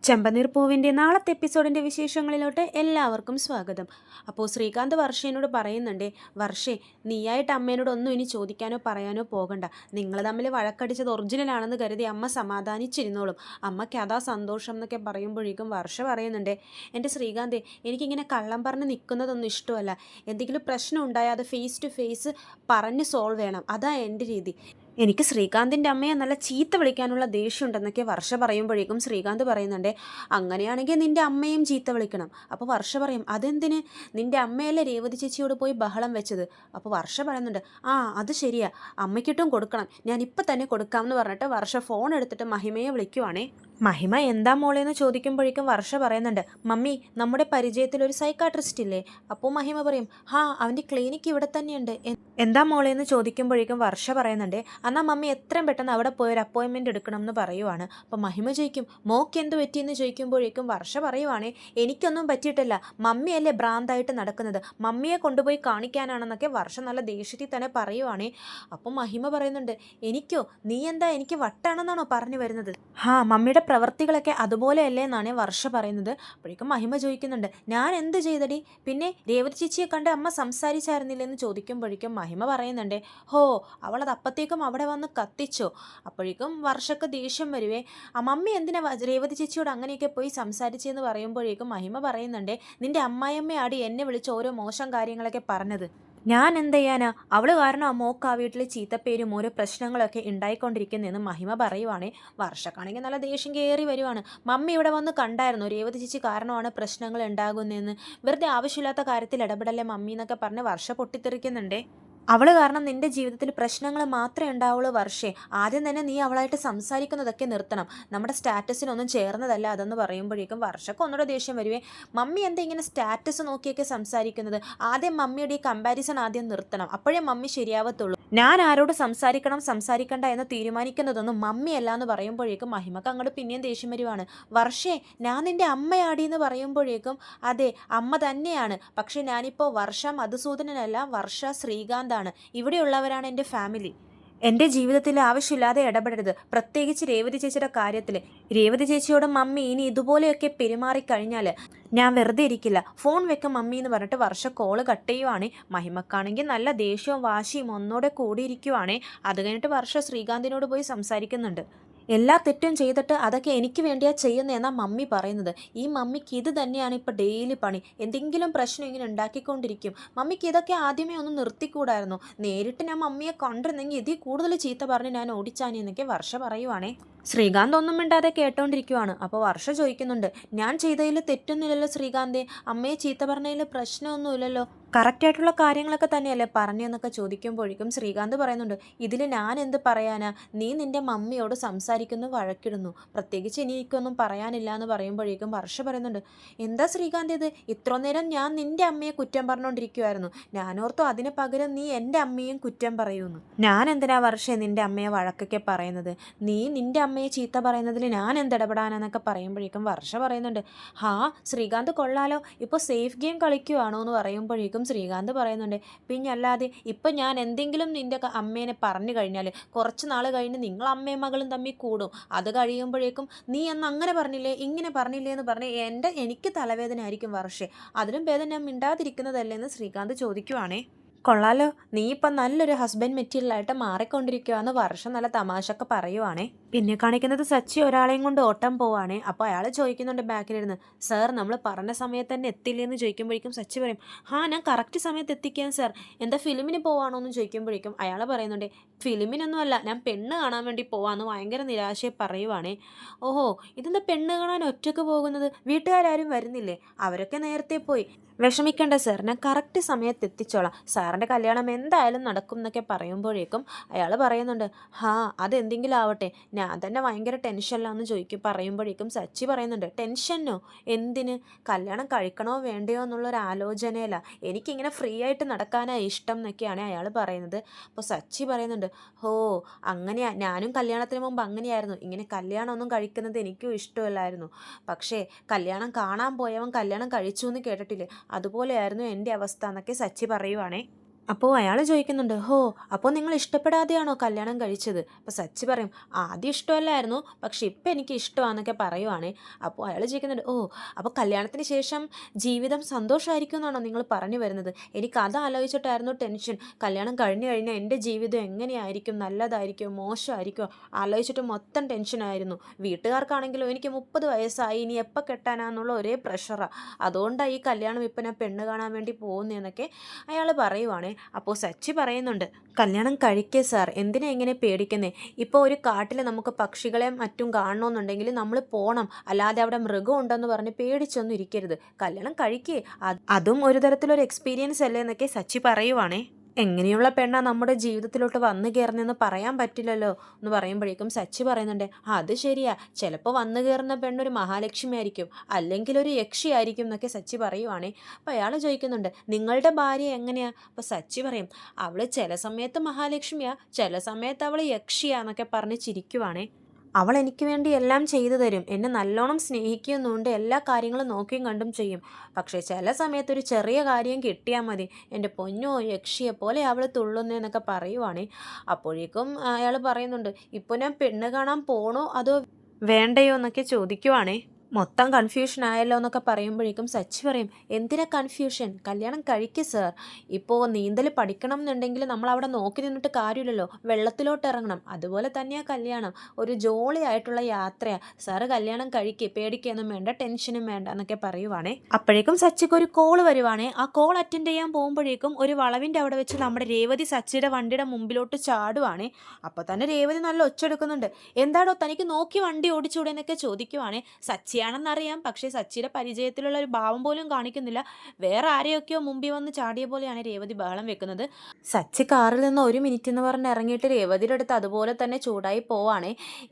ചെമ്പനീർ പൂവിൻ്റെ നാളത്തെ എപ്പിസോഡിൻ്റെ വിശേഷങ്ങളിലോട്ട് എല്ലാവർക്കും സ്വാഗതം. അപ്പോൾ ശ്രീകാന്ത് വർഷേനോട് പറയുന്നുണ്ട്, വർഷേ നീയായിട്ട് അമ്മേനോട് ഒന്നും ഇനി ചോദിക്കാനോ പറയാനോ പോകണ്ട. നിങ്ങൾ തമ്മിൽ വഴക്കടിച്ചത് ഒറിജിനലാണെന്ന് കരുതി അമ്മ സമാധാനിച്ചിരുന്നോളും. അമ്മയ്ക്ക് അതാ സന്തോഷം എന്നൊക്കെ പറയുമ്പോഴേക്കും വർഷ പറയുന്നുണ്ട്, എൻ്റെ ശ്രീകാന്ത് എനിക്കിങ്ങനെ കള്ളം പറഞ്ഞ് നിൽക്കുന്നതൊന്നും ഇഷ്ടമല്ല. എന്തെങ്കിലും പ്രശ്നം ഉണ്ടായാൽ അത് ഫേസ് ടു ഫേസ് പറഞ്ഞ് സോൾവ് ചെയ്യണം. അതാ എൻ്റെ രീതി. എനിക്ക് ശ്രീകാന്തിൻ്റെ അമ്മയെ നല്ല ചീത്ത വിളിക്കാനുള്ള ദേഷ്യമുണ്ടെന്നൊക്കെ വർഷ പറയുമ്പോഴേക്കും ശ്രീകാന്ത് പറയുന്നുണ്ട്, അങ്ങനെയാണെങ്കിൽ നിൻ്റെ അമ്മയും ചീത്ത വിളിക്കണം. അപ്പോൾ വർഷ പറയും, അതെന്തിന്? നിൻ്റെ അമ്മയല്ലേ രേവതി ചേച്ചിയോട് പോയി ബഹളം വെച്ചത്. അപ്പോൾ വർഷ പറയുന്നുണ്ട്, ആ അത് ശരിയാ, അമ്മയ്ക്കിട്ടും കൊടുക്കണം, ഞാൻ ഇപ്പം തന്നെ കൊടുക്കാമെന്ന് പറഞ്ഞിട്ട് വർഷ ഫോൺ എടുത്തിട്ട് മഹിമയെ വിളിക്കുവാണേ. മഹിമ എന്താ മോളേന്ന് ചോദിക്കുമ്പോഴേക്കും വർഷ പറയുന്നുണ്ട്, മമ്മി നമ്മുടെ പരിചയത്തിൽ ഒരു സൈക്കാട്രിസ്റ്റ് ഇല്ലേ? അപ്പോൾ മഹിമ പറയും, അവൻ്റെ ക്ലിനിക്ക് ഇവിടെ തന്നെയുണ്ട്. എന്താ മോളേന്ന് ചോദിക്കുമ്പോഴേക്കും വർഷ പറയുന്നുണ്ട്, എന്നാൽ മമ്മി എത്രയും പെട്ടെന്ന് അവിടെ പോയൊരു അപ്പോയിൻമെൻറ്റ് എടുക്കണം എന്ന് പറയുവാണ്. അപ്പോൾ മഹിമ ചോദിക്കും, മോക്ക് എന്ത് പറ്റിയെന്ന് ചോദിക്കുമ്പോഴേക്കും വർഷ പറയുവാണേ, എനിക്കൊന്നും പറ്റിയിട്ടില്ല, മമ്മിയല്ലേ ഭ്രാന്തായിട്ട് നടക്കുന്നത്, മമ്മിയെ കൊണ്ടുപോയി കാണിക്കാനാണെന്നൊക്കെ വർഷ നല്ല ദേഷ്യത്തിൽ തന്നെ പറയുവാണേ. അപ്പം മഹിമ പറയുന്നുണ്ട്, എനിക്കോ? നീ എന്താ എനിക്ക് വട്ടാണെന്നാണോ പറഞ്ഞു വരുന്നത്? മമ്മിയുടെ പ്രവർത്തികളൊക്കെ അതുപോലെയല്ലേ എന്നാണ് വർഷ പറയുന്നത്. അപ്പോഴേക്കും മഹിമ ചോദിക്കുന്നുണ്ട്, ഞാൻ എന്ത് ചെയ്തടി? പിന്നെ രേവതി ചേച്ചിയെ കണ്ട് അമ്മ സംസാരിച്ചായിരുന്നില്ലെന്ന് ചോദിക്കുമ്പോഴേക്കും മഹിമ പറയുന്നുണ്ട്, അവളത് അപ്പത്തേക്കും അവിടെ വന്ന് കത്തിച്ചോ? അപ്പോഴേക്കും വർഷക്ക് ദേഷ്യം വരുവേ. മമ്മി എന്തിനാ രേവതി ചേച്ചിയോട് അങ്ങനെയൊക്കെ പോയി സംസാരിച്ചെന്ന് പറയുമ്പോഴേക്കും മഹിമ പറയുന്നുണ്ട്, നിന്റെ അമ്മായിയമ്മയാടി എന്നെ വിളിച്ച് ഓരോ മോശം കാര്യങ്ങളൊക്കെ പറഞ്ഞത്. ഞാൻ എന്ത് ചെയ്യാനാ? അവള് കാരണം ആ മോക്ക് ആ വീട്ടിൽ ചീത്തപ്പേരും ഓരോ പ്രശ്നങ്ങളൊക്കെ ഉണ്ടായിക്കൊണ്ടിരിക്കുന്നതെന്ന് മഹിമ പറയുവാണേ. വർഷക്കാണെങ്കിൽ നല്ല ദേഷ്യം കയറി വരുവാണ്. മമ്മി ഇവിടെ വന്ന് കണ്ടായിരുന്നു, രേവതി ചേച്ചി കാരണമാണ് പ്രശ്നങ്ങൾ ഉണ്ടാകുന്നതെന്ന്, വെറുതെ ആവശ്യമില്ലാത്ത കാര്യത്തിൽ ഇടപെടല്ലേ മമ്മി എന്നൊക്കെ പറഞ്ഞ് വർഷ പൊട്ടിത്തെറിക്കുന്നുണ്ടേ. അവൾ കാരണം നിന്റെ ജീവിതത്തിൽ പ്രശ്നങ്ങൾ മാത്രമേ ഉണ്ടാവുള്ളൂ വർഷേ. ആദ്യം തന്നെ നീ അവളായിട്ട് സംസാരിക്കുന്നതൊക്കെ നിർത്തണം, നമ്മുടെ സ്റ്റാറ്റസിനൊന്നും ചേർന്നതല്ല അതെന്ന് പറയുമ്പോഴേക്കും വർഷക്ക് ഒന്നുകൂടെ ദേഷ്യം വരുവേ. മമ്മി എന്താ ഇങ്ങനെ സ്റ്റാറ്റസ് നോക്കിയൊക്കെ സംസാരിക്കുന്നത്? ആദ്യം മമ്മിയുടെ ഈ കമ്പാരിസൺ ആദ്യം നിർത്തണം, അപ്പോഴേ മമ്മി ശരിയാവത്തുള്ളൂ. ഞാൻ ആരോട് സംസാരിക്കണം സംസാരിക്കണ്ട എന്ന് തീരുമാനിക്കുന്നതൊന്നും മമ്മിയല്ല എന്ന് പറയുമ്പോഴേക്കും മഹിമക്ക് അങ്ങോട്ട് പിന്നെയും ദേഷ്യം വരുവാണ്. വർഷേ ഞാൻ നിന്റെ അമ്മയാടി എന്ന് പറയുമ്പോഴേക്കും അതെ അമ്മ തന്നെയാണ്, പക്ഷെ ഞാനിപ്പോൾ വർഷ മധുസൂദനനല്ല, വർഷ ശ്രീകാന്താണ്. ഇവിടെയുള്ളവരാണ് എൻ്റെ ഫാമിലി. എൻ്റെ ജീവിതത്തിൽ ആവശ്യമില്ലാതെ ഇടപെടരുത്, പ്രത്യേകിച്ച് രേവതി ചേച്ചിയുടെ കാര്യത്തിൽ. രേവതി ചേച്ചിയോട് മമ്മി ഇനി ഇതുപോലെയൊക്കെ പെരുമാറിക്കഴിഞ്ഞാൽ ഞാൻ വെറുതെ ഇരിക്കില്ല, ഫോൺ വെക്ക മമ്മി എന്ന് പറഞ്ഞിട്ട് വർഷ കോള് കട്ട് ചെയ്യുവാണേ. മഹിമക്കാണെങ്കിൽ നല്ല ദേഷ്യവും വാശിയും ഒന്നോടെ കൂടിയിരിക്കുവാണേ. അത് കഴിഞ്ഞിട്ട് വർഷ ശ്രീകാന്തിനോട് പോയി സംസാരിക്കുന്നുണ്ട്. എല്ലാ തെറ്റും ചെയ്തിട്ട് അതൊക്കെ എനിക്ക് വേണ്ടിയാ ചെയ്യുന്നതെന്നാണ് മമ്മി പറയുന്നത്. ഈ മമ്മിക്ക് ഇത് തന്നെയാണ് ഇപ്പോൾ ഡെയിലി പണി, എന്തെങ്കിലും പ്രശ്നം ഇങ്ങനെ ഉണ്ടാക്കിക്കൊണ്ടിരിക്കും. മമ്മിക്ക് ഇതൊക്കെ ആദ്യമേ ഒന്ന് നിർത്തിക്കൂടായിരുന്നു, നേരിട്ട് ഞാൻ മമ്മിയെ കണ്ടിരുന്നെങ്കിൽ ഇതിൽ കൂടുതൽ ചീത്ത പറഞ്ഞ് ഞാൻ ഓടിച്ചാനി എന്നൊക്കെ വർഷ പറയുവാണേ. ശ്രീകാന്ത് ഒന്നും മിണ്ടാതെ കേട്ടോണ്ടിരിക്കുവാണ്. അപ്പോൾ വർഷ ചോദിക്കുന്നുണ്ട്, ഞാൻ ചെയ്തതിൽ തെറ്റൊന്നുമില്ലല്ലോ ശ്രീകാന്തേ, അമ്മയെ ചീത്ത പറഞ്ഞതിൽ പ്രശ്നമൊന്നുമില്ലല്ലോ, കറക്റ്റായിട്ടുള്ള കാര്യങ്ങളൊക്കെ തന്നെയല്ലേ പറഞ്ഞെന്നൊക്കെ ചോദിക്കുമ്പോഴേക്കും ശ്രീകാന്ത് പറയുന്നുണ്ട്, ഇതിൽ ഞാൻ എന്ത് പറയാനാ, നീ നിൻ്റെ മമ്മിയോട് സംസാരിക്കുന്നു, വഴക്കിടുന്നു, പ്രത്യേകിച്ച് എനിക്കൊന്നും പറയാനില്ല എന്ന് പറയുമ്പോഴേക്കും വർഷ പറയുന്നുണ്ട്, എന്താ ശ്രീകാന്ത് ഇത്, ഇത്ര നേരം ഞാൻ നിൻ്റെ അമ്മയെ കുറ്റം പറഞ്ഞുകൊണ്ടിരിക്കുമായിരുന്നു, ഞാനോർത്തു അതിന് പകരം നീ എൻ്റെ അമ്മയും കുറ്റം പറയുമെന്ന്. ഞാൻ എന്തിനാ വർഷ നിൻ്റെ അമ്മയെ വഴക്കൊക്കെ പറയുന്നത്, നീ നിൻ്റെ അമ്മയെ ചീത്ത പറയുന്നതിൽ ഞാൻ എന്തിടപെടാനെന്നൊക്കെ പറയുമ്പോഴേക്കും വർഷ പറയുന്നുണ്ട്, ശ്രീകാന്ത് കൊള്ളാലോ, ഇപ്പോൾ സേഫ് ഗെയിം കളിക്കുവാണോ എന്ന് പറയുമ്പോഴേക്കും ശ്രീകാന്ത് പറയുന്നുണ്ട്, പിന്നെ അല്ലാതെ ഇപ്പം ഞാൻ എന്തെങ്കിലും നിൻ്റെ അമ്മേനെ പറഞ്ഞു കഴിഞ്ഞാൽ കുറച്ച് നാൾ കഴിഞ്ഞ് നിങ്ങൾ അമ്മയും മകളും തമ്മിൽ കൂടും, അത് കഴിയുമ്പോഴേക്കും നീ അന്ന് അങ്ങനെ പറഞ്ഞില്ലേ ഇങ്ങനെ പറഞ്ഞില്ലേ എന്ന് പറഞ്ഞ് എനിക്ക് തലവേദന ആയിരിക്കും വർഷേ, അതിലും ഭേദം ഞാൻ മിണ്ടാതിരിക്കുന്നതല്ലേ എന്ന് ശ്രീകാന്ത് ചോദിക്കുവാണേ. കൊള്ളാലോ, നീ ഇപ്പം നല്ലൊരു ഹസ്ബൻഡ് മെറ്റീരിയലായിട്ട് മാറിക്കൊണ്ടിരിക്കുകയെന്ന് വർഷം നല്ല തമാശയൊക്കെ പറയുവാണേ. പിന്നെ കാണിക്കുന്നത് സച്ചി ഒരാളെയും കൊണ്ട് ഓട്ടം പോവാണേ. അപ്പോൾ അയാൾ ചോദിക്കുന്നുണ്ട് ബാക്കിലിരുന്ന്, സാർ നമ്മൾ പറഞ്ഞ സമയത്ത് തന്നെ എത്തില്ലേന്ന് ചോദിക്കുമ്പോഴേക്കും സച്ചി പറയും, ഞാൻ കറക്റ്റ് സമയത്ത് എത്തിക്കാൻ സാർ, എന്താ ഫിലിമിന് പോവാണോ എന്ന് ചോദിക്കുമ്പോഴേക്കും അയാൾ പറയുന്നുണ്ട്, ഫിലിമിനൊന്നുമല്ല, ഞാൻ പെണ്ണ് കാണാൻ വേണ്ടി പോവാന്ന് ഭയങ്കര നിരാശയെ പറയുവാണേ. ഓഹോ, ഇതെന്താ പെണ്ണ് കാണാൻ ഒറ്റയ്ക്ക് പോകുന്നത്, വീട്ടുകാരും വരുന്നില്ലേ? അവരൊക്കെ നേരത്തെ പോയി, വിഷമിക്കേണ്ട സാർ, ഞാൻ കറക്റ്റ് സമയത്ത് എത്തിച്ചോളാം, സാറിൻ്റെ കല്യാണം എന്തായാലും നടക്കും എന്നൊക്കെ പറയുമ്പോഴേക്കും അയാൾ പറയുന്നുണ്ട്, അതെന്തെങ്കിലും ആവട്ടെ, ഞാൻ തന്നെ ഭയങ്കര ടെൻഷനിലാന്ന് പറയുമ്പോഴേക്കും സച്ചി പറയുന്നുണ്ട്, ടെൻഷനോ എന്തിന്, കല്യാണം കഴിക്കണോ വേണ്ടയോ എന്നുള്ളൊരു ആലോചനയില്ല, എനിക്കിങ്ങനെ ഫ്രീ ആയിട്ട് നടക്കാനാണ് ഇഷ്ടം എന്നൊക്കെയാണ് അയാൾ പറയുന്നത്. അപ്പോൾ സച്ചി പറയുന്നുണ്ട്, അങ്ങനെയാ, ഞാനും കല്യാണത്തിന് മുമ്പ് അങ്ങനെയായിരുന്നു, ഇങ്ങനെ കല്യാണമൊന്നും കഴിക്കുന്നത് എനിക്കും ഇഷ്ടമല്ലായിരുന്നു, പക്ഷേ കല്യാണം കാണാൻ പോയവൻ കല്യാണം കഴിച്ചു എന്ന് കേട്ടിട്ടില്ലേ, അതുപോലെയായിരുന്നു എൻ്റെ അവസ്ഥ എന്നൊക്കെ സച്ചി പറയുവാണേ. അപ്പോൾ അയാൾ ചോദിക്കുന്നുണ്ട്, ഹോ അപ്പോൾ നിങ്ങൾ ഇഷ്ടപ്പെടാതെയാണോ കല്യാണം കഴിച്ചത്? അപ്പോൾ സച്ചി പറയും, ആദ്യം ഇഷ്ടമല്ലായിരുന്നു, പക്ഷെ ഇപ്പം എനിക്ക് ഇഷ്ടമാണെന്നൊക്കെ പറയുവാണേ. അപ്പോൾ അയാൾ ചോദിക്കുന്നുണ്ട്, ഓ അപ്പോൾ കല്യാണത്തിന് ശേഷം ജീവിതം സന്തോഷമായിരിക്കും എന്നാണോ നിങ്ങൾ പറഞ്ഞു വരുന്നത്? എനിക്ക് അത് ആലോചിച്ചിട്ടായിരുന്നു ടെൻഷൻ. കല്യാണം കഴിഞ്ഞ് കഴിഞ്ഞാൽ എൻ്റെ ജീവിതം എങ്ങനെയായിരിക്കും, നല്ലതായിരിക്കും മോശമായിരിക്കും ആലോചിച്ചിട്ട് മൊത്തം ടെൻഷനായിരുന്നു. വീട്ടുകാർക്കാണെങ്കിലും എനിക്ക് 30 വയസ്സായി, ഇനി എപ്പോൾ കെട്ടാനാന്നുള്ള ഒരേ പ്രഷറാണ്. അതുകൊണ്ടാണ് ഈ കല്യാണം ഇപ്പം ഞാൻ പെണ്ണ് കാണാൻ വേണ്ടി പോകുന്നതെന്നൊക്കെ അയാൾ പറയുവാണേ. അപ്പോൾ സച്ചി പറയുന്നുണ്ട്, കല്യാണം കഴിക്കേ സാർ, എന്തിനാ ഇങ്ങനെ പേടിക്കുന്നേ? ഇപ്പോൾ ഒരു കാട്ടിൽ നമുക്ക് പക്ഷികളെ മറ്റും കാണണമെന്നുണ്ടെങ്കിൽ നമ്മൾ പോകണം, അല്ലാതെ അവിടെ മൃഗം ഉണ്ടെന്ന് പറഞ്ഞ് പേടിച്ചൊന്നും ഇരിക്കരുത്. കല്യാണം കഴിക്കേ, അതും ഒരു തരത്തിലൊരു എക്സ്പീരിയൻസ് അല്ലേ എന്നൊക്കെ സച്ചി പറയുവാണേ. എങ്ങനെയുള്ള പെണ്ണാ നമ്മുടെ ജീവിതത്തിലോട്ട് വന്നു കയറുന്നതെന്ന് പറയാൻ പറ്റില്ലല്ലോ എന്ന് പറയുമ്പോഴേക്കും സച്ചി പറയുന്നുണ്ട്, അത് ശരിയാ, ചിലപ്പോൾ വന്നു കയറുന്ന പെണ്ണൊരു മഹാലക്ഷ്മി ആയിരിക്കും, അല്ലെങ്കിൽ ഒരു യക്ഷി ആയിരിക്കും എന്നൊക്കെ സച്ചി പറയുവാണേ. അപ്പോൾ അയാൾ ചോദിക്കുന്നുണ്ട്, നിങ്ങളുടെ ഭാര്യ എങ്ങനെയാ? അപ്പോൾ സച്ചി പറയും, അവൾ ചില സമയത്ത് മഹാലക്ഷ്മിയാ, ചില സമയത്ത് അവൾ യക്ഷിയാന്നൊക്കെ പറഞ്ഞ് ചിരിക്കുവാണേ. അവൾ എനിക്ക് വേണ്ടി എല്ലാം ചെയ്തു തരും, എന്നെ നല്ലോണം സ്നേഹിക്കുന്നുണ്ട്, എല്ലാ കാര്യങ്ങളും നോക്കിയും കണ്ടും ചെയ്യും. പക്ഷേ ചില സമയത്തൊരു ചെറിയ കാര്യം കിട്ടിയാൽ മതി, എൻ്റെ പൊന്നോ യക്ഷിയെ പോലെ അവൾ തുള്ളുന്നതെന്നൊക്കെ പറയുവാണേ. അപ്പോഴേക്കും അയാൾ പറയുന്നുണ്ട്, ഇപ്പോൾ ഞാൻ പെണ്ണ് കാണാൻ പോണോ അതോ വേണ്ടയോ എന്നൊക്കെ ചോദിക്കുവാണേ. മൊത്തം കൺഫ്യൂഷൻ ആയല്ലോ എന്നൊക്കെ പറയുമ്പോഴേക്കും സച്ചി പറയും, എന്തിനാ കൺഫ്യൂഷൻ, കല്യാണം കഴിക്കുക സാർ. ഇപ്പോൾ നീന്തൽ പഠിക്കണം എന്നുണ്ടെങ്കിൽ നമ്മൾ അവിടെ നോക്കി നിന്നിട്ട് കാര്യമില്ലല്ലോ, വെള്ളത്തിലോട്ട് ഇറങ്ങണം. അതുപോലെ തന്നെയാണ് കല്യാണം, ഒരു ജോളി ആയിട്ടുള്ള യാത്രയാണ്. സാറ് കല്യാണം കഴിക്കുക, പേടിക്കുകയൊന്നും വേണ്ട, ടെൻഷനും വേണ്ട എന്നൊക്കെ പറയുവാണേ. അപ്പോഴേക്കും സച്ചിക്ക് ഒരു കോൾ വരുവാണേ. ആ കോൾ അറ്റൻഡ് ചെയ്യാൻ പോകുമ്പോഴേക്കും ഒരു വളവിൻ്റെ അവിടെ വെച്ച് നമ്മുടെ രേവതി സച്ചിയുടെ വണ്ടിയുടെ മുമ്പിലോട്ട് ചാടുവാണേ. അപ്പോൾ തന്നെ രേവതി നല്ല ഒച്ചെടുക്കുന്നുണ്ട്, എന്താടോ തനിക്ക് നോക്കി വണ്ടി ഓടിച്ചൂടെ എന്നൊക്കെ ചോദിക്കുവാണേ. സച്ചി ാണെന്നറിയാം, പക്ഷേ സച്ചിയുടെ പരിചയത്തിലുള്ള ഒരു ഭാവം പോലും കാണിക്കുന്നില്ല. വേറെ ആരെയൊക്കെയോ മുമ്പിൽ വന്ന് ചാടിയ പോലെയാണ് രേവതി ബഹളം വെക്കുന്നത്. സച്ചി കാറിൽ നിന്ന് 1 മിനിറ്റ് എന്ന് പറഞ്ഞ് ഇറങ്ങിയിട്ട് രേവതിയുടെ അടുത്ത് അതുപോലെ തന്നെ ചൂടായി പോവാണേ.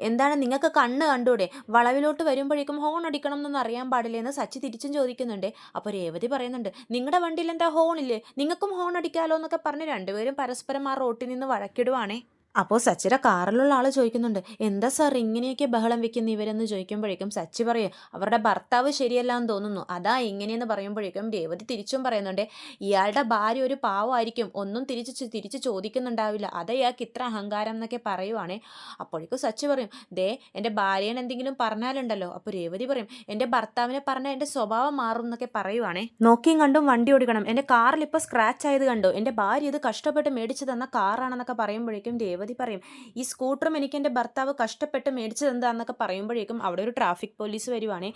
എന്താണ് നിങ്ങൾക്ക് കണ്ണ് കണ്ടൂടെ, വളവിലോട്ട് വരുമ്പോഴേക്കും ഹോൺ അടിക്കണം എന്നൊന്നും അറിയാൻ പാടില്ലെന്ന് സച്ചി തിരിച്ചും ചോദിക്കുന്നുണ്ട്. അപ്പോൾ രേവതി പറയുന്നുണ്ട്, നിങ്ങളുടെ വണ്ടിയിൽ എന്താ ഹോണില്ലേ, നിങ്ങൾക്കും ഹോൺ അടിക്കാമല്ലോ എന്നൊക്കെ പറഞ്ഞ് രണ്ടുപേരും പരസ്പരം ആ റോട്ടിൽ നിന്ന് വഴക്കിടുവാണേ. അപ്പോൾ സച്ചിയുടെ കാറിലുള്ള ആൾ ചോദിക്കുന്നുണ്ട്, എന്താ സാർ ഇങ്ങനെയൊക്കെ ബഹളം വെക്കുന്ന ഇവരെന്ന് ചോദിക്കുമ്പോഴേക്കും സച്ചി പറയും, അവരുടെ ഭർത്താവ് ശരിയല്ലാന്ന് തോന്നുന്നു, അതാ ഇങ്ങനെയെന്ന് പറയുമ്പോഴേക്കും രേവതി തിരിച്ചും പറയുന്നുണ്ട്, ഇയാളുടെ ഭാര്യ ഒരു പാവമായിരിക്കും, ഒന്നും തിരിച്ച് ചോദിക്കുന്നുണ്ടാവില്ല, അത് ഇയാൾക്ക് ഇത്ര അഹങ്കാരം എന്നൊക്കെ പറയുവാണേ. അപ്പോഴേക്കും സച്ചി പറയും, ദേ എൻ്റെ ഭാര്യേനെ എന്തെങ്കിലും പറഞ്ഞാലുണ്ടല്ലോ. അപ്പോൾ രേവതി പറയും, എൻ്റെ ഭർത്താവിനെ പറഞ്ഞാൽ എൻ്റെ സ്വഭാവം മാറും എന്നൊക്കെ പറയുവാണേ. നോക്കിയും കണ്ടും വണ്ടി ഓടിക്കണം, എൻ്റെ കാറിൽ ഇപ്പോൾ സ്ക്രാച്ച് ആയത് കണ്ടോ, എൻ്റെ ഭാര്യ ഇത് കഷ്ടപ്പെട്ട് മേടിച്ചു തന്ന കാറാണെന്നൊക്കെ പറയുമ്പോഴേക്കും രേവതി പറയും, ഈ സ്കൂട്ടറും എനിക്ക് എൻ്റെ ഭർത്താവ് കഷ്ടപ്പെട്ട് മേടിച്ചത് എന്താന്നൊക്കെ പറയുമ്പോഴേക്കും അവിടെ ഒരു ട്രാഫിക് പോലീസ് വരുവാണേ.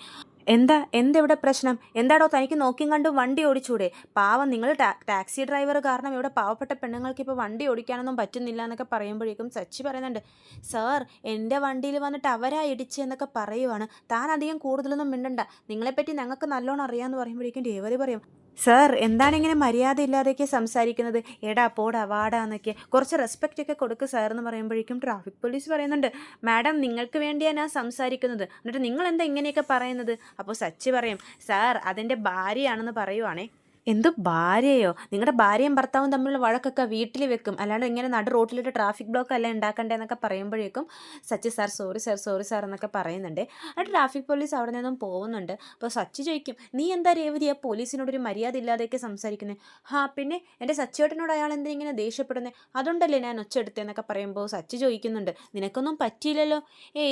എന്തെവിടെ പ്രശ്നം, എന്താടോ തനിക്ക് നോക്കിയും കണ്ടും വണ്ടി ഓടിച്ചൂടെ, പാവം നിങ്ങൾ ടാക്സി ഡ്രൈവർ കാരണം ഇവിടെ പാവപ്പെട്ട പെണ്ണുങ്ങൾക്ക് ഇപ്പോൾ വണ്ടി ഓടിക്കാനൊന്നും പറ്റുന്നില്ല എന്നൊക്കെ പറയുമ്പോഴേക്കും സച്ചി പറയുന്നുണ്ട്, സാർ എൻ്റെ വണ്ടിയിൽ വന്നിട്ട് അവരാ ഇടിച്ച് എന്നൊക്കെ പറയുവാണ്, താൻ അധികം കൂടുതലൊന്നും മിണ്ടണ്ട, നിങ്ങളെപ്പറ്റി ഞങ്ങൾക്ക് നല്ലോണം അറിയാമെന്ന് പറയുമ്പോഴേക്കും രേവതി പറയും, സാർ എന്താണ് ഇങ്ങനെ മര്യാദ ഇല്ലാതെയൊക്കെ സംസാരിക്കുന്നത്, എടാ പോടാ വാടാ എന്നൊക്കെ കുറച്ച് റെസ്പെക്റ്റ് ഒക്കെ കൊടുക്കുക സാർ എന്ന് പറയുമ്പോഴേക്കും ട്രാഫിക് പോലീസ് പറയുന്നുണ്ട്, മാഡം നിങ്ങൾക്ക് വേണ്ടിയാണ് ഞാൻ സംസാരിക്കുന്നത്, എന്നിട്ട് നിങ്ങൾ എന്താ ഇങ്ങനെയൊക്കെ പറയുന്നത്? അപ്പോൾ സച്ചി പറയും, സാർ അതെൻ്റെ ഭാര്യയാണെന്ന് പറയുവാണേ. എന്തു ഭാര്യയോ, നിങ്ങളുടെ ഭാര്യയും ഭർത്താവും തമ്മിലുള്ള വഴക്കൊക്കെ വീട്ടിൽ വെക്കും, അല്ലാണ്ട് ഇങ്ങനെ നടു റോട്ടിലിട്ട് ട്രാഫിക് ബ്ലോക്ക് അല്ല ഉണ്ടാക്കണ്ടേന്നൊക്കെ പറയുമ്പോഴേക്കും സച്ചി സാർ സോറി സാർ എന്നൊക്കെ പറയുന്നുണ്ട്. ആ ട്രാഫിക് പോലീസ് അവിടെ നിന്നും പോകുന്നുണ്ട്. അപ്പോൾ സച്ചി ചോദിക്കും, നീ എന്താ രേവതി ആ പോലീസിനോടൊരു മര്യാദ ഇല്ലാതെയൊക്കെ സംസാരിക്കുന്നത്? പിന്നെ എൻ്റെ സച്ചിയേട്ടനോട് അയാൾ എന്തിനാ ഇങ്ങനെ ദേഷ്യപ്പെടുന്നത്, അതുകൊണ്ടല്ലേ ഞാൻ ഒച്ചെടുത്തതെന്നൊക്കെ പറയുമ്പോൾ സച്ചി ചോദിക്കുന്നുണ്ട്, നിനക്കൊന്നും പറ്റിയില്ലല്ലോ?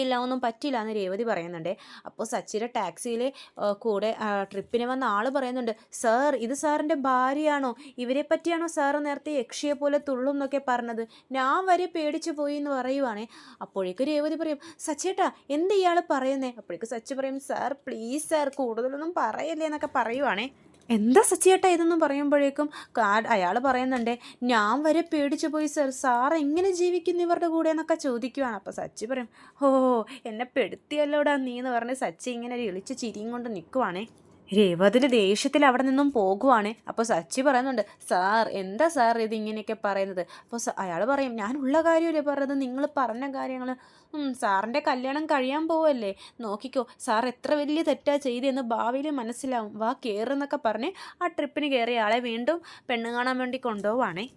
ഇല്ല ഒന്നും പറ്റിയില്ല എന്ന് രേവതി പറയുന്നുണ്ട്. അപ്പോൾ സച്ചിയുടെ ടാക്സിയിൽ കൂടെ ട്രിപ്പിന് വന്ന ആൾ പറയുന്നുണ്ട്, സാർ ഇത് സാറിൻ്റെ ഭാര്യയാണോ, ഇവരെ പറ്റിയാണോ സാറ് നേരത്തെ യക്ഷിയെ പോലെ തുള്ളും എന്നൊക്കെ പറഞ്ഞത്, ഞാൻ വരെ പേടിച്ചു പോയി എന്ന് പറയുവാണേ. അപ്പോഴേക്കും രേവതി പറയും, സച്ചേട്ടാ എന്ത് ഇയാൾ പറയുന്നേ? അപ്പോഴേക്കും സച്ചി പറയും, സാർ പ്ലീസ് സാർ കൂടുതലൊന്നും പറയല്ലേ എന്നൊക്കെ പറയുവാണേ. എന്താ സച്ചിയേട്ടാ ഇതെന്നും പറയുമ്പോഴേക്കും അയാൾ പറയുന്നുണ്ട്, ഞാൻ വരെ പേടിച്ചു പോയി സാർ എങ്ങനെ ജീവിക്കുന്നു ഇവരുടെ കൂടെ എന്നൊക്കെ ചോദിക്കുവാണ്. അപ്പോൾ സച്ചി പറയും, ഓ എന്നെ പെടുത്തിയല്ലോടാ നീ എന്ന് പറഞ്ഞ് സച്ചി ഇങ്ങനെ ഇളിച്ച് ചിരിയും കൊണ്ട് നിൽക്കുവാണേ. രേവതിൽ ദേഷ്യത്തിൽ അവിടെ നിന്നും പോകുവാണ്. അപ്പോൾ സച്ചി പറയുന്നുണ്ട്, സാർ എന്താ സാർ ഇത് ഇങ്ങനെയൊക്കെ പറയുന്നത്? അപ്പോൾ അയാൾ പറയും, ഞാൻ ഉള്ള കാര്യമല്ലേ പറഞ്ഞത്, നിങ്ങൾ പറഞ്ഞ കാര്യങ്ങൾ, സാറിൻ്റെ കല്യാണം കഴിയാൻ പോവല്ലേ, നോക്കിക്കോ സാർ എത്ര വലിയ തെറ്റാ ചെയ്തെന്ന് ഭാവിയിൽ മനസ്സിലാവും, വാ കയറുന്നൊക്കെ പറഞ്ഞ് ആ ട്രിപ്പിന് കയറിയ ആളെ വീണ്ടും പെണ്ണ് കാണാൻ വേണ്ടി കൊണ്ടുപോവാണേ.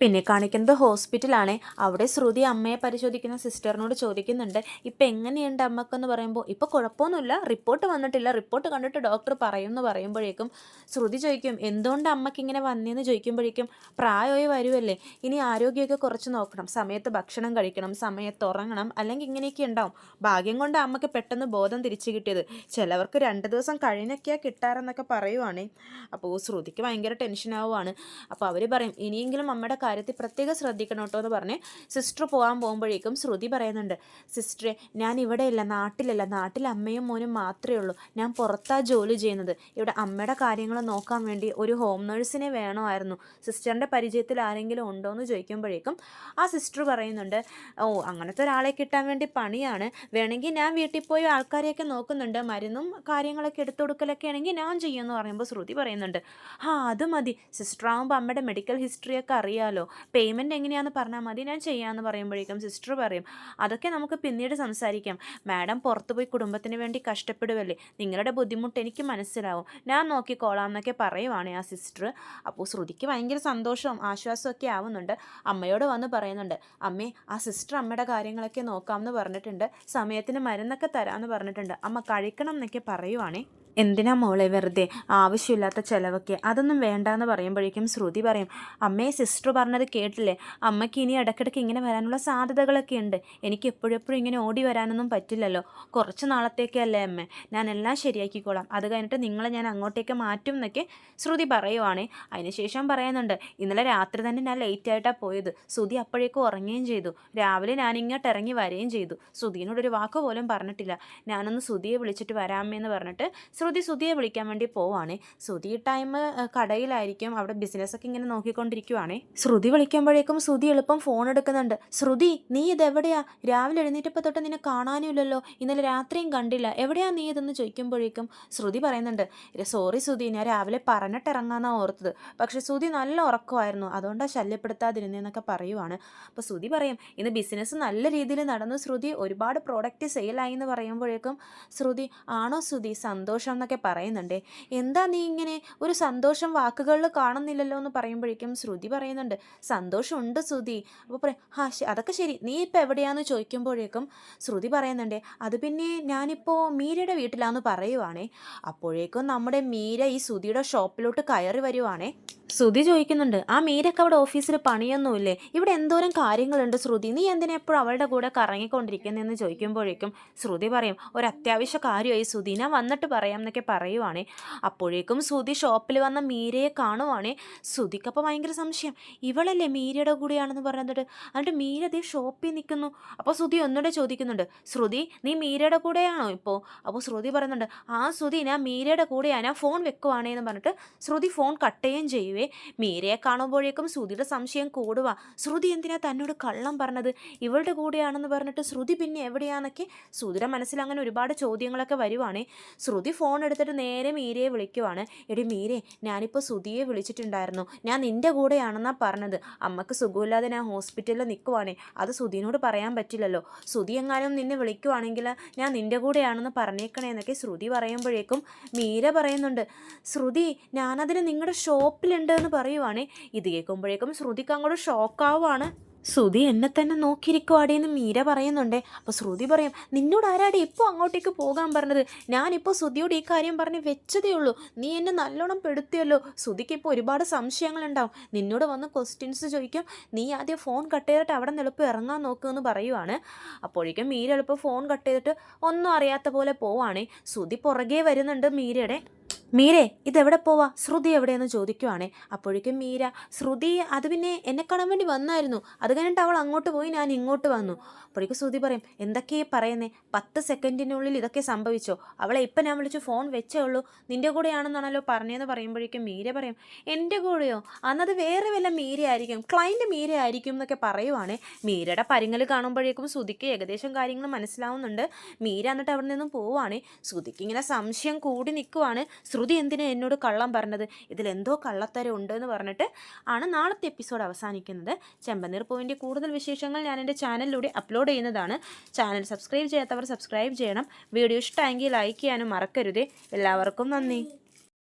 പിന്നെ കാണിക്കുന്നത് ഹോസ്പിറ്റലാണ്. അവിടെ ശ്രുതി അമ്മയെ പരിശോധിക്കുന്ന സിസ്റ്ററിനോട് ചോദിക്കുന്നുണ്ട്, ഇപ്പം എങ്ങനെയുണ്ട് അമ്മക്കെന്ന് പറയുമ്പോൾ, ഇപ്പോൾ കുഴപ്പമൊന്നുമില്ല, റിപ്പോർട്ട് വന്നിട്ടില്ല, റിപ്പോർട്ട് കണ്ടിട്ട് ഡോക്ടർ പറയുമെന്ന് പറയുമ്പോഴേക്കും ശ്രുതി ചോദിക്കും, എന്തുകൊണ്ട് അമ്മയ്ക്ക് ഇങ്ങനെ വന്നതെന്ന് ചോദിക്കുമ്പോഴേക്കും, പ്രായമായി വരുമല്ലേ, ഇനി ആരോഗ്യമൊക്കെ കുറച്ച് നോക്കണം, സമയത്ത് ഭക്ഷണം കഴിക്കണം, സമയത്ത് ഉറങ്ങണം, അല്ലെങ്കിൽ ഇങ്ങനെയൊക്കെ ഉണ്ടാവും. ഭാഗ്യം കൊണ്ട് അമ്മയ്ക്ക് പെട്ടെന്ന് ബോധം തിരിച്ചു കിട്ടിയത്, ചിലവർക്ക് 2 ദിവസം കഴിഞ്ഞൊക്കെയാണ് കിട്ടാറെന്നൊക്കെ പറയുവാണേ. അപ്പോൾ ശ്രുതിക്ക് ഭയങ്കര ടെൻഷനാവുകയാണ്. അപ്പോൾ അവർ പറയും, ഇനിയെങ്കിലും അമ്മയുടെ കാര്യത്തിൽ പ്രത്യേകം ശ്രദ്ധിക്കണം കേട്ടോ എന്ന് പറഞ്ഞ് സിസ്റ്റർ പോകാൻ പോകുമ്പോഴേക്കും ശ്രുതി പറയുന്നുണ്ട്, സിസ്റ്ററെ ഞാൻ ഇവിടെ ഇല്ല, നാട്ടിൽ അമ്മയും മോനും മാത്രമേ ഉള്ളൂ, ഞാൻ പുറത്താണ് ജോലി ചെയ്യുന്നത്, ഇവിടെ അമ്മയുടെ കാര്യങ്ങൾ നോക്കാൻ വേണ്ടി ഒരു ഹോം നേഴ്സിനെ വേണമായിരുന്നു, സിസ്റ്ററിൻ്റെ പരിചയത്തിൽ ആരെങ്കിലും ഉണ്ടോ എന്ന് ചോദിക്കുമ്പോഴേക്കും ആ സിസ്റ്റർ പറയുന്നുണ്ട്, ഓ അങ്ങനത്തെ ഒരാളെ കിട്ടാൻ വേണ്ടി പണിയാണ്, വേണമെങ്കിൽ ഞാൻ വീട്ടിൽ പോയി ആൾക്കാരെയൊക്കെ നോക്കുന്നുണ്ട്, മരുന്നും കാര്യങ്ങളൊക്കെ എടുത്തു കൊടുക്കലൊക്കെ ആണെങ്കിൽ ഞാൻ ചെയ്യുമെന്ന് പറയുമ്പോൾ ശ്രുതി പറയുന്നുണ്ട്, അത് മതി, സിസ്റ്റർ ആകുമ്പോൾ അമ്മയുടെ മെഡിക്കൽ ഹിസ്റ്ററിയൊക്കെ അറിയാമല്ലോ, പേയ്മെൻറ്റ് എങ്ങനെയാണെന്ന് പറഞ്ഞാൽ മതി, ഞാൻ ചെയ്യാമെന്ന് പറയുമ്പോഴേക്കും സിസ്റ്റർ പറയും, അതൊക്കെ നമുക്ക് പിന്നീട് സംസാരിക്കാം, മാഡം പുറത്ത് പോയി കുടുംബത്തിന് വേണ്ടി കഷ്ടപ്പെടുവല്ലേ, നിങ്ങളുടെ ബുദ്ധിമുട്ട് എനിക്ക് മനസ്സിലാവും, ഞാൻ നോക്കിക്കോളാം എന്നൊക്കെ പറയുവാണ് ആ സിസ്റ്റർ. അപ്പോൾ ശ്രുതിക്ക് ഭയങ്കര സന്തോഷവും ആശ്വാസമൊക്കെ ആവുന്നുണ്ട്. അമ്മയോട് വന്ന് പറയുന്നുണ്ട്, അമ്മേ ആ സിസ്റ്റർ അമ്മയുടെ കാര്യങ്ങളൊക്കെ നോക്കാമെന്ന് പറഞ്ഞിട്ടുണ്ട്, സമയത്തിന് മരുന്നൊക്കെ തരാമെന്ന് പറഞ്ഞിട്ടുണ്ട്, അമ്മ കഴിക്കണം എന്നൊക്കെ പറയുവാണേ. എന്തിനാ മോളെ വെറുതെ ആവശ്യമില്ലാത്ത ചിലവൊക്കെ, അതൊന്നും വേണ്ടാന്ന് പറയുമ്പോഴേക്കും ശ്രുതി പറയും, അമ്മയെ സിസ്റ്റർ പറഞ്ഞത് കേട്ടില്ലേ, അമ്മയ്ക്ക് ഇനി ഇടയ്ക്കിടയ്ക്ക് ഇങ്ങനെ വരാനുള്ള സാധ്യതകളൊക്കെ ഉണ്ട്, എനിക്ക് എപ്പോഴെപ്പോഴും ഇങ്ങനെ ഓടി വരാനൊന്നും പറ്റില്ലല്ലോ, കുറച്ച് നാളത്തേക്കല്ലേ അമ്മേ, ഞാൻ എല്ലാം ശരിയാക്കിക്കോളാം, അത് കഴിഞ്ഞിട്ട് നിങ്ങളെ ഞാൻ അങ്ങോട്ടേക്ക് മാറ്റും എന്നൊക്കെ ശ്രുതി പറയുവാണേ. അതിനുശേഷം പറയുന്നുണ്ട്, ഇന്നലെ രാത്രി തന്നെ ഞാൻ ലേറ്റായിട്ടാണ് പോയത്, ശ്രുതി അപ്പോഴേക്കും ഉറങ്ങുകയും ചെയ്തു, രാവിലെ ഞാൻ ഇങ്ങോട്ട് ഇറങ്ങി വരികയും ചെയ്തു, ശ്രുതിനോടൊരു വാക്ക് പോലും പറഞ്ഞിട്ടില്ല, ഞാനൊന്ന് ശ്രുതിയെ വിളിച്ചിട്ട് വരാമെന്ന് പറഞ്ഞിട്ട് ശ്രുതിയെ വിളിക്കാൻ വേണ്ടി പോവാണേ. ശ്രുതി ടൈം കടയിലായിരിക്കും, അവിടെ ബിസിനസ്സൊക്കെ ഇങ്ങനെ നോക്കിക്കൊണ്ടിരിക്കുവാണേ. ശ്രുതി വിളിക്കുമ്പോഴേക്കും ശ്രുതി എളുപ്പം ഫോൺ എടുക്കുന്നുണ്ട്, ശ്രുതി നീ ഇതെവിടെയാ, രാവിലെ എഴുന്നേറ്റപ്പോൾ തൊട്ട് നിന്നെ കാണാനുമില്ലല്ലോ, ഇന്നലെ രാത്രിയും കണ്ടില്ല, എവിടെയാ നീ ഇതെന്ന് ചോദിക്കുമ്പോഴേക്കും ശ്രുതി പറയുന്നുണ്ട്, സോറി ശ്രുതി, ഞാൻ രാവിലെ പറഞ്ഞിട്ടിറങ്ങാന്നാണ് ഓർത്തത്, പക്ഷെ ശ്രുതി നല്ല ഉറക്കമായിരുന്നു, അതുകൊണ്ടാണ് ശല്യപ്പെടുത്താതിരുന്നതെന്നൊക്കെ പറയുവാണ്. അപ്പോൾ ശ്രുതി പറയും, ഇന്ന് ബിസിനസ് നല്ല രീതിയിൽ നടന്നു ശ്രുതി, ഒരുപാട് പ്രോഡക്റ്റ് സെയിലായി എന്ന് പറയുമ്പോഴേക്കും ശ്രുതി, ആണോ ശ്രുതി, സന്തോഷം എന്നൊക്കെ പറയുന്നുണ്ട്. എന്താ നീ ഇങ്ങനെ ഒരു സന്തോഷം വാക്കുകളിൽ കാണുന്നില്ലല്ലോ എന്ന് പറയുമ്പോഴേക്കും ശ്രുതി പറയുന്നുണ്ട്, സന്തോഷമുണ്ട് ശ്രുതി. അപ്പോൾ പറയും, അതൊക്കെ ശരി, നീ ഇപ്പം എവിടെയാണെന്ന് ചോദിക്കുമ്പോഴേക്കും ശ്രുതി പറയുന്നുണ്ട്, അത് പിന്നെ ഞാനിപ്പോൾ മീരയുടെ വീട്ടിലാന്ന് പറയുവാണേ. അപ്പോഴേക്കും നമ്മുടെ മീര ഈ ശ്രുതിയുടെ ഷോപ്പിലോട്ട് കയറി വരുവാണേ. ശ്രുതി ചോദിക്കുന്നുണ്ട്, ആ മീരൊക്കെ അവിടെ ഓഫീസിൽ പണിയൊന്നുമില്ലേ, ഇവിടെ എന്തോരം കാര്യങ്ങളുണ്ട് ശ്രുതി, നീ എന്തിനാ എപ്പോഴും അവളുടെ കൂടെ കറങ്ങിക്കൊണ്ടിരിക്കുന്നതെന്ന് ചോദിക്കുമ്പോഴേക്കും ശ്രുതി പറയും, ഒരു അത്യാവശ്യ കാര്യമായി ശ്രുതി, ഞാൻ വന്നിട്ട് പറയാം എന്നൊക്കെ പറയുവാണേ. അപ്പോഴേക്കും ശ്രുതി ഷോപ്പിൽ വന്ന മീരയെ കാണുവാണേ. ശ്രുതിക്കപ്പോൾ ഭയങ്കര സംശയം, ഇവളല്ലേ മീരയുടെ കൂടെയാണെന്ന് പറഞ്ഞിട്ട്, എന്നിട്ട് മീര അതേ ഷോപ്പിൽ നിൽക്കുന്നു. അപ്പോൾ ശ്രുതി ഒന്നുകൂടെ ചോദിക്കുന്നുണ്ട്, ശ്രുതി നീ മീരയുടെ കൂടെയാണോ ഇപ്പോൾ? അപ്പോൾ ശ്രുതി പറയുന്നുണ്ട്, ആ ശ്രുതി ഞാൻ മീരയുടെ കൂടെയാണ്, ഞാൻ ഫോൺ വെക്കുവാണേന്ന് പറഞ്ഞിട്ട് ശ്രുതി ഫോൺ കട്ടുകയും ചെയ്യുവേ. മീരയെ കാണുമ്പോഴേക്കും ശ്രുതിയുടെ സംശയം കൂടുക, ശ്രുതി എന്തിനാ തന്നോട് കള്ളം പറഞ്ഞത്, ഇവളുടെ കൂടെയാണെന്ന് പറഞ്ഞിട്ട് ശ്രുതി പിന്നെ എവിടെയാണെന്നൊക്കെ ശ്രുതിയുടെ മനസ്സിൽ അങ്ങനെ ഒരുപാട് ചോദ്യങ്ങളൊക്കെ വരുവാണേ. ശ്രുതി ഫോൺ എടുത്തിട്ട് നേരെ മീരയെ വിളിക്കുവാണ്, എടി മീരേ, ഞാനിപ്പോൾ ശ്രുതിയെ വിളിച്ചിട്ടുണ്ടായിരുന്നു, ഞാൻ നിൻ്റെ കൂടെയാണെന്നാണ് പറഞ്ഞത്, അമ്മക്ക് സുഖമില്ലാതെ ഞാൻ ഹോസ്പിറ്റലിൽ നിൽക്കുവാണേ, അത് ശ്രുതിനോട് പറയാൻ പറ്റില്ലല്ലോ, ശ്രുതി എങ്ങാനും നിന്നെ വിളിക്കുവാണെങ്കിൽ ഞാൻ നിൻ്റെ കൂടെയാണെന്ന് പറഞ്ഞേക്കണേ എന്നൊക്കെ ശ്രുതി പറയുമ്പോഴേക്കും മീര പറയുന്നുണ്ട്, ശ്രുതി ഞാനതിന് നിങ്ങളുടെ ഷോപ്പിലുണ്ട് എന്ന് പറയുവാണേ. ഇത് കേൾക്കുമ്പോഴേക്കും ശ്രുതിക്ക് അങ്ങോട്ട് ഷോക്കാവുകയാണ്. ശ്രുതി എന്നെ തന്നെ നോക്കിയിരിക്കുവാടേന്ന് മീര പറയുന്നുണ്ടേ. അപ്പോൾ ശ്രുതി പറയും, നിന്നോട് ആരാടി ഇപ്പോൾ അങ്ങോട്ടേക്ക് പോകാൻ പറഞ്ഞത്, ഞാനിപ്പോൾ ശ്രുതിയോട് ഈ കാര്യം പറഞ്ഞ് വെച്ചതേ ഉള്ളൂ, നീ എന്നെ നല്ലോണം പെടുത്തിയല്ലോ, ശ്രുതിക്ക് ഇപ്പോൾ ഒരുപാട് സംശയങ്ങളുണ്ടാവും, നിന്നോട് വന്ന് ക്വസ്റ്റ്യൻസ് ചോദിക്കും, നീ ആദ്യം ഫോൺ കട്ട് ചെയ്തിട്ട് അവിടെ നിന്ന് എളുപ്പം ഇറങ്ങാൻ നോക്കുമെന്ന് പറയുവാണ്. അപ്പോഴേക്കും മീര എളുപ്പം ഫോൺ കട്ട് ചെയ്തിട്ട് ഒന്നും അറിയാത്ത പോലെ പോവാണേ. ശ്രുതി പുറകെ വരുന്നുണ്ട് മീരയുടെ. മീരേ ഇതെവിടെ പോവാ, ശ്രുതി എവിടെയെന്ന് ചോദിക്കുവാണേ. അപ്പോഴേക്കും മീര, ശ്രുതി അത് പിന്നെ എന്നെ കാണാൻ വേണ്ടി വന്നായിരുന്നു, അത് കഴിഞ്ഞിട്ട് അവൾ അങ്ങോട്ട് പോയി, ഞാൻ ഇങ്ങോട്ട് വന്നു. അപ്പോഴേക്കും ശ്രുതി പറയും, എന്തൊക്കെയാ പറയുന്നേ, 10 സെക്കൻഡിനുള്ളിൽ ഇതൊക്കെ സംഭവിച്ചോ, അവളെ ഇപ്പം ഞാൻ വിളിച്ച് ഫോൺ വെച്ചേ ഉള്ളൂ, നിൻ്റെ കൂടെയാണെന്നാണല്ലോ പറഞ്ഞതെന്ന് പറയുമ്പോഴേക്കും മീര പറയും, എൻ്റെ കൂടെയോ, അന്നത് വേറെ വല്ല മീര ആയിരിക്കും, ക്ലൈൻറ്റ് മീര ആയിരിക്കും എന്നൊക്കെ പറയുവാണേ. മീരയുടെ പരിങ്ങൽ കാണുമ്പോഴേക്കും ശ്രുതിക്ക് ഏകദേശം കാര്യങ്ങൾ മനസ്സിലാവുന്നുണ്ട്. മീര എന്നിട്ട് അവിടെ നിന്നും പോവുകയാണേ. ശ്രുതിക്ക് ഇങ്ങനെ സംശയം കൂടി നിൽക്കുവാണ്, ശ്രുതി എന്തിനാ എന്നോട് കള്ളം പറഞ്ഞത്, ഇതിലെന്തോ കള്ളത്തരം ഉണ്ടെന്ന് പറഞ്ഞിട്ട് ആണ് നാളത്തെ എപ്പിസോഡ് അവസാനിക്കുന്നത്. ചെമ്പനീർ പൂവിൻ്റെ കൂടുതൽ വിശേഷങ്ങൾ ഞാൻ എൻ്റെ ചാനലിലൂടെ അപ്ലോഡ് ചെയ്യുന്നതാണ്. ചാനൽ സബ്സ്ക്രൈബ് ചെയ്യാത്തവർ സബ്സ്ക്രൈബ് ചെയ്യണം. വീഡിയോ ഇഷ്ടമെങ്കിൽ ലൈക്ക് ചെയ്യാനും മറക്കരുതേ. എല്ലാവർക്കും നന്ദി.